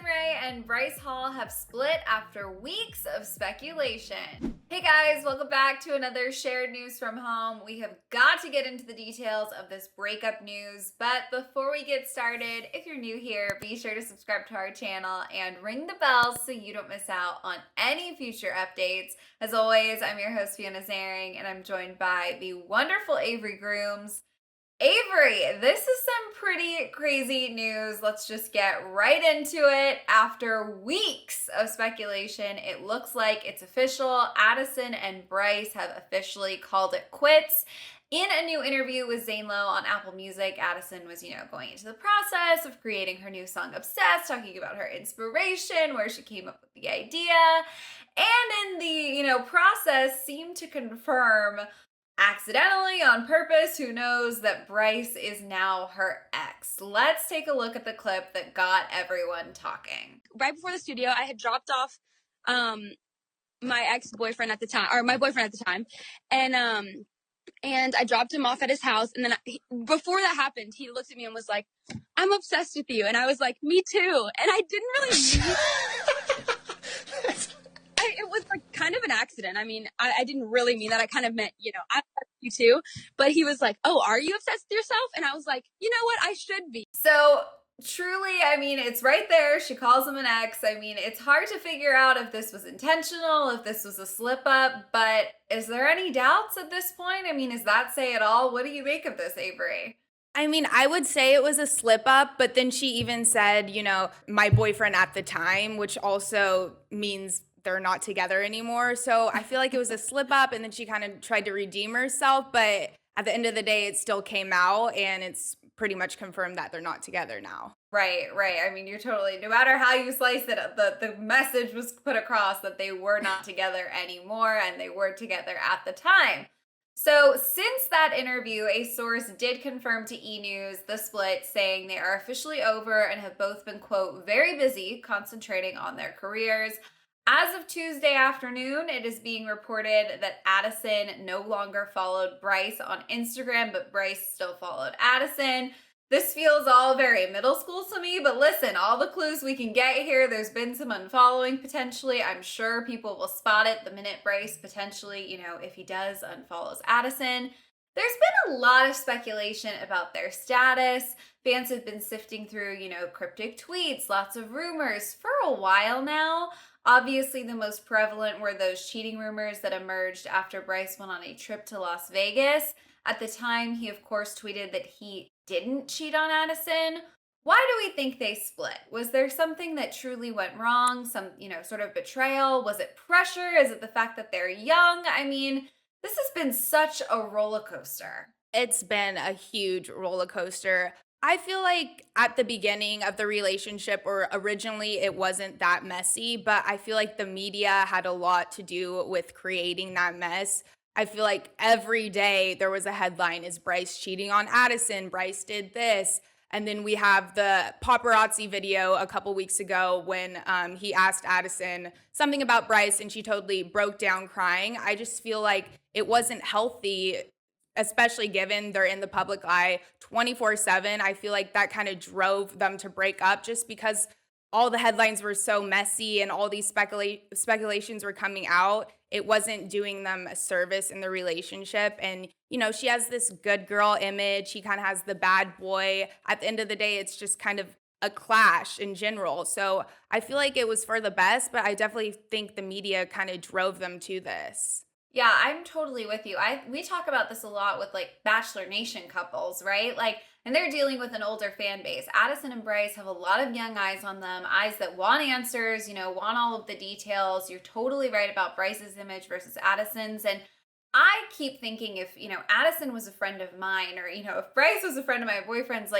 Rae and Bryce Hall have split after weeks of speculation. Hey guys, welcome back to another shared news from home. We have got to get into the details of this breakup news, but before we get started, if you're new here, be sure to subscribe to our channel and ring the bell so you don't miss out on any future updates. As always, I'm your host, Fiona Zaring, and I'm joined by the wonderful Avery Grooms. Avery, this is some pretty crazy news. Let's just get right into it. After weeks of speculation, it looks like it's official. Addison and Bryce have officially called it quits. In a new interview with Zane Lowe on Apple Music, Addison was, going into the process of creating her new song Obsessed, talking about her inspiration, where she came up with the idea, and in the, process seemed to confirm accidentally, on purpose, who knows, that Bryce is now her ex. Let's take a look at the clip that got everyone talking. Right before the studio, I had dropped off my ex-boyfriend at the time, or my boyfriend at the time, and I dropped him off at his house, and then before that happened, he looked at me and was like, "I'm obsessed with you," and I was like, "Me too," and I didn't really mean it was like kind of an accident. I mean, I didn't really mean that. I kind of meant, I'm obsessed with you too. But he was like, "Oh, are you obsessed with yourself?" And I was like, "You know what? I should be." So truly, it's right there. She calls him an ex. It's hard to figure out if this was intentional, if this was a slip up, but is there any doubts at this point? Does that say it all? What do you make of this, Avery? I would say it was a slip up, but then she even said, my boyfriend at the time, which also means they're not together anymore. So I feel like it was a slip up, and then she kind of tried to redeem herself. But at the end of the day, it still came out, and it's pretty much confirmed that they're not together now. Right. You're totally, no matter how you slice it, the message was put across that they were not together anymore, and they were together at the time. So since that interview, a source did confirm to E! News the split, saying they are officially over and have both been, quote, very busy concentrating on their careers. As of Tuesday afternoon, it is being reported that Addison no longer followed Bryce on Instagram, but Bryce still followed Addison. This feels all very middle school to me, but listen, all the clues we can get here, there's been some unfollowing potentially. I'm sure people will spot it the minute Bryce potentially, if he does, unfollows Addison. There's been a lot of speculation about their status. Fans have been sifting through, cryptic tweets, lots of rumors for a while now. Obviously, the most prevalent were those cheating rumors that emerged after Bryce went on a trip to Las Vegas. At the time, he, of course, tweeted that he didn't cheat on Addison. Why do we think they split? Was there something that truly went wrong? Some, sort of betrayal? Was it pressure? Is it the fact that they're young? This has been such a roller coaster. It's been a huge roller coaster. I feel like at the beginning of the relationship, or originally, it wasn't that messy, but I feel like the media had a lot to do with creating that mess. I feel like every day there was a headline, is Bryce cheating on Addison? Bryce did this. And then we have the paparazzi video a couple weeks ago when he asked Addison something about Bryce, and she totally broke down crying. I just feel like it wasn't healthy, especially given they're in the public eye 24/7. I feel like that kind of drove them to break up, just because all the headlines were so messy and all these speculations were coming out. It wasn't doing them a service in the relationship. And, she has this good girl image. He kind of has the bad boy. At the end of the day, it's just kind of a clash in general. So I feel like it was for the best, but I definitely think the media kind of drove them to this. Yeah, I'm totally with you. We talk about this a lot with Bachelor Nation couples, right? And they're dealing with an older fan base. Addison and Bryce have a lot of young eyes on them, eyes that want answers, want all of the details. You're totally right about Bryce's image versus Addison's. And I keep thinking if, Addison was a friend of mine, or, if Bryce was a friend of my boyfriend's,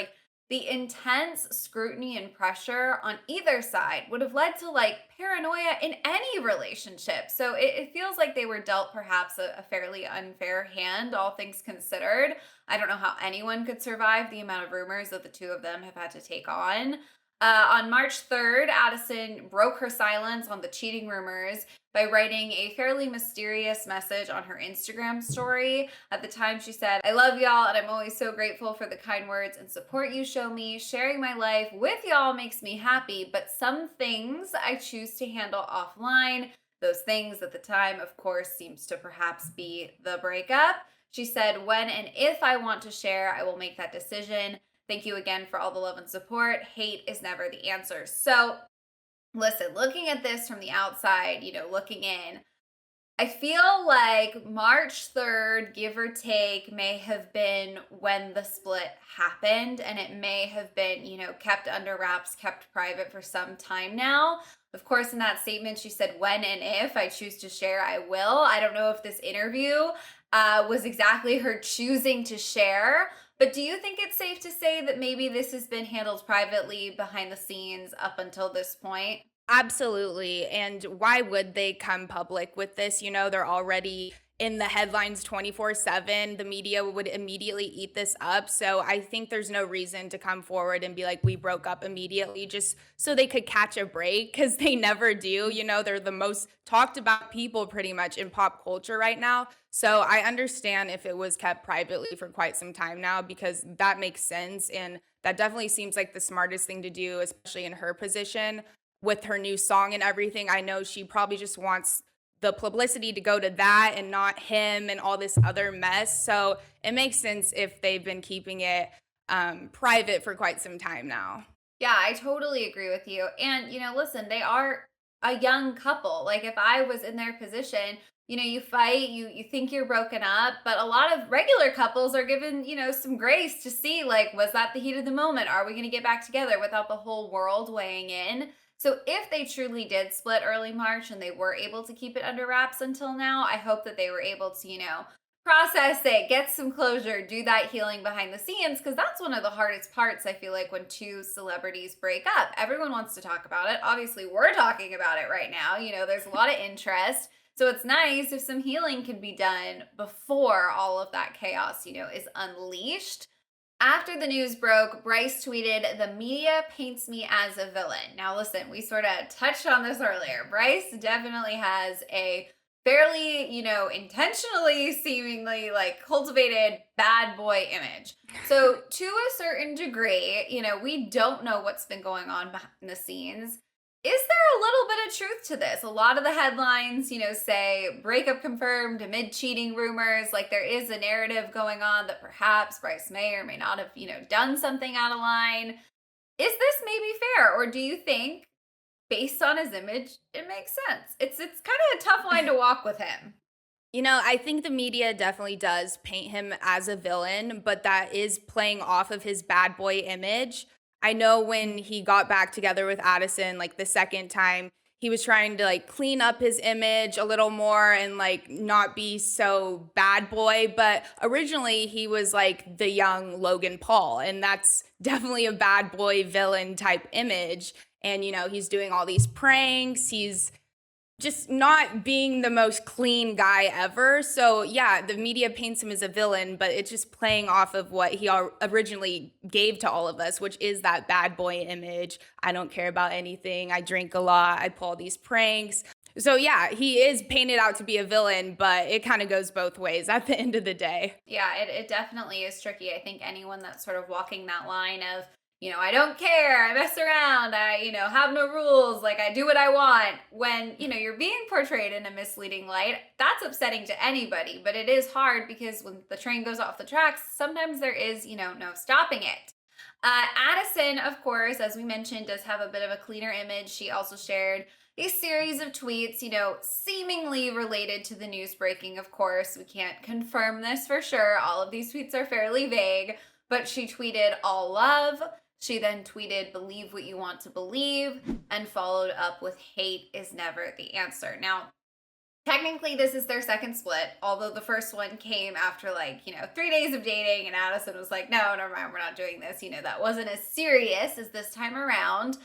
the intense scrutiny and pressure on either side would have led to paranoia in any relationship. So it feels like they were dealt perhaps a fairly unfair hand, all things considered. I don't know how anyone could survive the amount of rumors that the two of them have had to take on. On March 3rd, Addison broke her silence on the cheating rumors by writing a fairly mysterious message on her Instagram story. At the time, she said, "I love y'all, and I'm always so grateful for the kind words and support you show me. Sharing my life with y'all makes me happy, but some things I choose to handle offline." Those things at the time, of course, seems to perhaps be the breakup. She said, "When and if I want to share, I will make that decision. Thank you again for all the love and support. Hate is never the answer." So, listen, looking at this from the outside, looking in, I feel like March 3rd, give or take, may have been when the split happened, and it may have been, kept under wraps, kept private for some time now. Of course, in that statement, she said, "When and if I choose to share, I will." I don't know if this interview was exactly her choosing to share, but do you think it's safe to say that maybe this has been handled privately behind the scenes up until this point? Absolutely. And why would they come public with this? They're already in the headlines 24/7. The media would immediately eat this up. So I think there's no reason to come forward and be like, we broke up immediately just so they could catch a break because they never do. They're the most talked about people pretty much in pop culture right now. So I understand if it was kept privately for quite some time now because that makes sense. And that definitely seems like the smartest thing to do, especially in her position with her new song and everything. I know she probably just wants the publicity to go to that and not him and all this other mess. So it makes sense if they've been keeping it private for quite some time now. Yeah, I totally agree with you. And, listen, they are a young couple. Like if I was in their position, you fight, you think you're broken up, but a lot of regular couples are given, some grace to see like was that the heat of the moment? Are we going to get back together without the whole world weighing in? So if they truly did split early March and they were able to keep it under wraps until now, I hope that they were able to, process it, get some closure, do that healing behind the scenes, because that's one of the hardest parts, I feel like, when two celebrities break up. Everyone wants to talk about it. Obviously, we're talking about it right now. There's a lot of interest. So it's nice if some healing can be done before all of that chaos, is unleashed. After the news broke, Bryce tweeted, "The media paints me as a villain." Now, listen, we sort of touched on this earlier. Bryce definitely has a fairly, intentionally, seemingly like cultivated bad boy image. So, to a certain degree, we don't know what's been going on behind the scenes. Is there a little bit of truth to this? A lot of the headlines, say breakup confirmed amid cheating rumors. Like there is a narrative going on that perhaps Bryce may or may not have, done something out of line. Is this maybe fair? Or do you think, based on his image, it makes sense? It's kind of a tough line to walk with him. I think the media definitely does paint him as a villain, but that is playing off of his bad boy image. I know when he got back together with Addison, like the second time, he was trying to like clean up his image a little more and like not be so bad boy. But originally, he was like the young Logan Paul, and that's definitely a bad boy villain type image. And, he's doing all these pranks. He's just not being the most clean guy ever. So yeah, the media paints him as a villain, but it's just playing off of what he originally gave to all of us, which is that bad boy image. I don't care about anything. I drink a lot. I pull these pranks. So yeah, he is painted out to be a villain, but it kind of goes both ways at the end of the day. Yeah, it definitely is tricky. I think anyone that's sort of walking that line of, I don't care, I mess around, I, have no rules, like I do what I want. When, you're being portrayed in a misleading light, that's upsetting to anybody, but it is hard because when the train goes off the tracks, sometimes there is, no stopping it. Addison, of course, as we mentioned, does have a bit of a cleaner image. She also shared a series of tweets, seemingly related to the news breaking, of course. We can't confirm this for sure. All of these tweets are fairly vague, but she tweeted all love. She then tweeted, "Believe what you want to believe," and followed up with, "Hate is never the answer." Now, technically, this is their second split, although the first one came after 3 days of dating, and Addison was like, "No, never mind, we're not doing this." That wasn't as serious as this time around.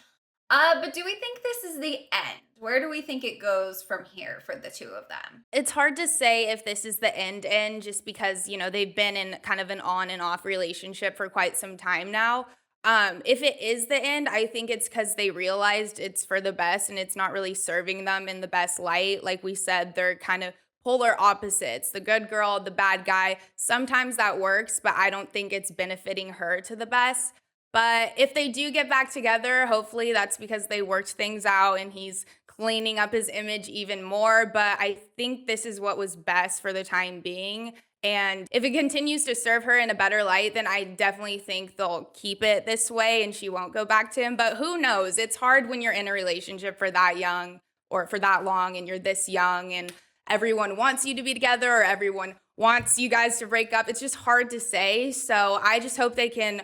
But do we think this is the end? Where do we think it goes from here for the two of them? It's hard to say if this is the end just because, they've been in kind of an on and off relationship for quite some time now. If it is the end, I think it's because they realized it's for the best and it's not really serving them in the best light. Like we said, they're kind of polar opposites, the good girl, the bad guy. Sometimes that works, but I don't think it's benefiting her to the best. But if they do get back together, hopefully that's because they worked things out and he's cleaning up his image even more. But I think this is what was best for the time being. And if it continues to serve her in a better light, then I definitely think they'll keep it this way and she won't go back to him. But who knows? It's hard when you're in a relationship for that young or for that long and you're this young and everyone wants you to be together or everyone wants you guys to break up. It's just hard to say. So I just hope they can,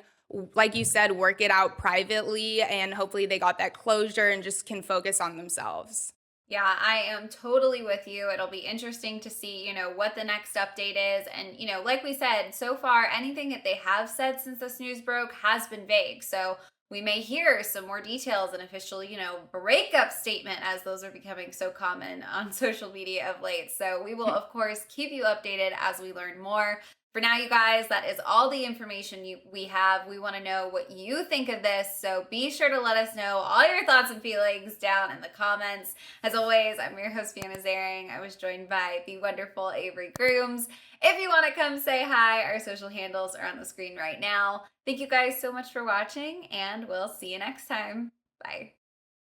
like you said, work it out privately and hopefully they got that closure and just can focus on themselves. Yeah, I am totally with you. It'll be interesting to see, what the next update is. And, like we said, so far, anything that they have said since this news broke has been vague. So we may hear some more details, an official, breakup statement, as those are becoming so common on social media of late. So we will, of course, keep you updated as we learn more. For now, you guys, that is all the information we have. We want to know what you think of this, so be sure to let us know all your thoughts and feelings down in the comments. As always, I'm your host, Fiona Zaring. I was joined by the wonderful Avery Grooms. If you want to come say hi, our social handles are on the screen right now. Thank you guys so much for watching, and we'll see you next time. Bye.